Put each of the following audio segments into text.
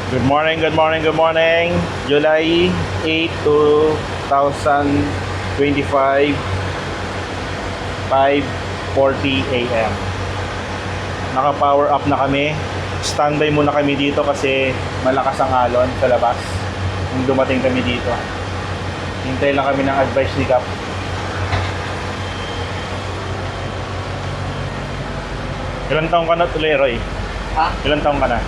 Good morning, good morning, good morning. July 8, 2025, 5:40 a.m. Naka-power up na kami. Standby muna kami dito kasi malakas ang alon sa labas. Nung dumating kami dito, hintay lang kami ng advice ni Cap. Ilan taong ka na, Tuleroy? Ha? Ilan taong ka na?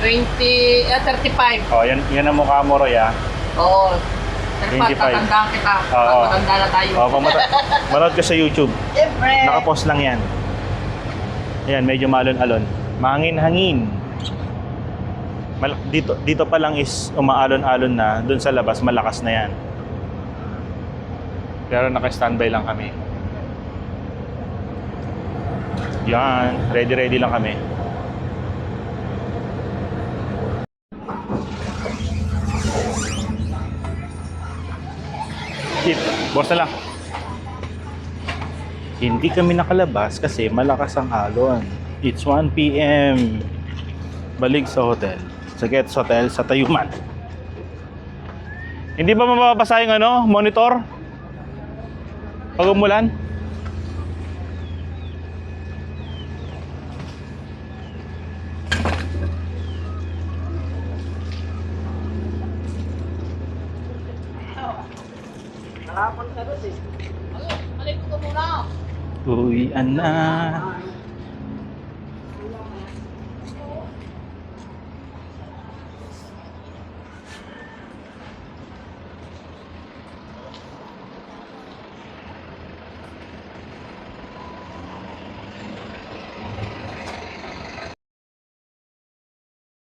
35. Oh, yan ang mukha mo, Roy, ah. Oo. 25. Tatandaan kita. Oo. Matanda na tayo. Oh, manood ka sa YouTube. Siyempre. Nakapost lang yan. Ayan, medyo malon-alon. Mahangin-hangin. Dito pa lang is umaalon-alon na. Doon sa labas, malakas na yan. Pero naka-standby lang kami. Yan, ready lang kami. Tip, boss na lang. Hindi kami nakalabas kasi malakas ang alon. It's 1 p.m. Balik sa hotel. Sa Gets Hotel sa Tayuman. Hindi ba mababasa yung monitor? Pag umulan? Nakapon ka doon eh. Balik ko muna. Uwian na.